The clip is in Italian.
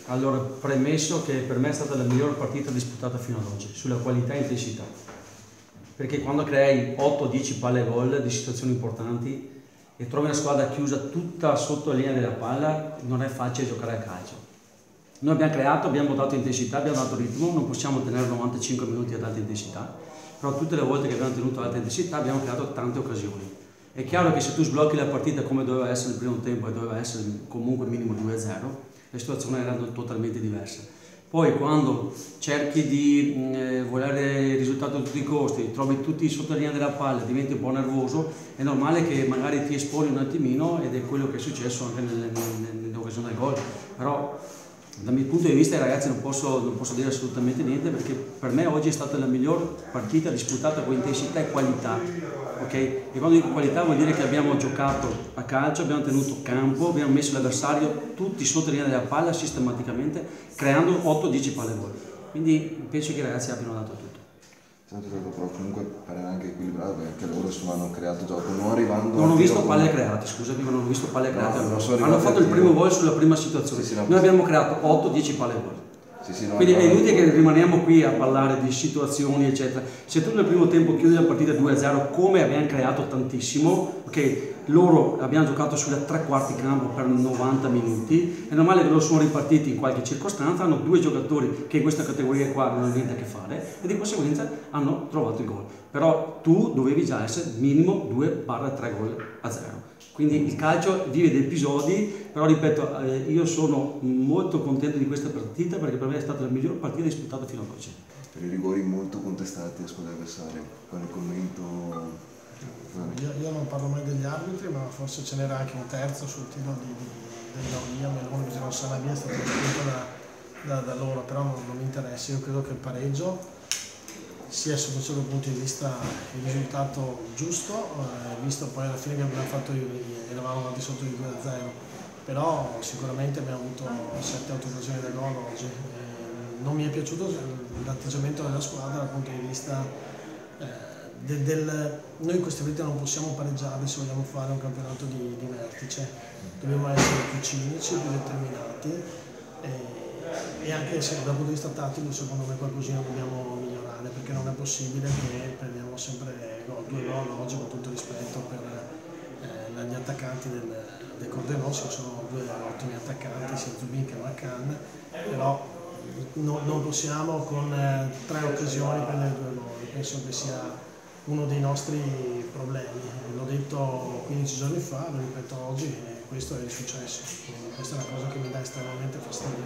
Allora, premesso che per me è stata la migliore partita disputata fino ad oggi, sulla qualità e intensità. Perché quando crei 8-10 palle gol di situazioni importanti e trovi una squadra chiusa tutta sotto la linea della palla, non è facile giocare a calcio. Noi abbiamo creato, abbiamo dato intensità, abbiamo dato ritmo, non possiamo tenere 95 minuti ad alta intensità, però tutte le volte che abbiamo tenuto alta intensità abbiamo creato tante occasioni. È chiaro che se tu sblocchi la partita come doveva essere il primo tempo e doveva essere comunque minimo 2-0, le situazioni erano totalmente diverse. Poi quando cerchi di volere il risultato a tutti i costi, trovi tutti sotto la linea della palla, diventi un po' nervoso, è normale che magari ti esponi un attimino ed è quello che è successo anche nell'occasione del gol. Però dal mio punto di vista ai ragazzi non posso dire assolutamente niente, perché per me oggi è stata la miglior partita disputata con intensità e qualità. Okay? E quando dico qualità vuol dire che abbiamo giocato a calcio, abbiamo tenuto campo, abbiamo messo l'avversario tutti sotto la linea della palla sistematicamente, creando 8-10 palle gol. Quindi penso che i ragazzi abbiano dato tutto. Però comunque pare anche equilibrato, perché anche loro insomma hanno creato gioco, non arrivando. Non ho visto palle create, scusami, ma non ho visto palle create. No, hanno fatto il primo gol sulla prima situazione. Sì, noi abbiamo creato 8-10 palle gol. Quindi è inutile che rimaniamo qui a parlare di situazioni eccetera. Se tu nel primo tempo chiudi la partita 2-0 come abbiamo creato tantissimo, ok, loro abbiamo giocato sulla tre quarti campo per 90 minuti, è normale che loro sono ripartiti in qualche circostanza, hanno due giocatori che in questa categoria qua non hanno niente a che fare e di conseguenza hanno trovato il gol. Però tu dovevi già essere minimo 2-3 gol a 0. Quindi il calcio vive dei episodi, però ripeto, io sono molto contento di questa partita perché per me è stata la miglior partita disputata fino ad oggi. Per i rigori molto contestati a squadre avversarie, con il commento... Io non parlo mai degli arbitri, ma forse ce n'era anche un terzo sul tiro di Lauria, Melone, bisogna Sanabia, è stato spinto da loro, però non mi interessa. Io credo che il pareggio sia sotto un certo punto di vista il risultato giusto, visto poi alla fine che abbiamo fatto, eravamo avanti sotto di 2-0, però sicuramente abbiamo avuto 7-8 occasioni da gol oggi. Non mi è piaciuto l'atteggiamento della squadra dal punto di vista noi in queste partite non possiamo pareggiare se vogliamo fare un campionato di vertice, dobbiamo essere più cinici, più determinati e anche se dal punto di vista tattico secondo me qualcosina dobbiamo migliorare, perché non è possibile che prendiamo sempre 2 gol oggi, con tutto rispetto per gli attaccanti del Cordenos, che sono 2 ottimi attaccanti, sia Zubin che Macan, però non possiamo con 3 occasioni prendere 2 gol. Penso che sia uno dei nostri problemi. L'ho detto 15 giorni fa, lo ripeto oggi e questo è il successo. Questa è una cosa che mi dà estremamente fastidio.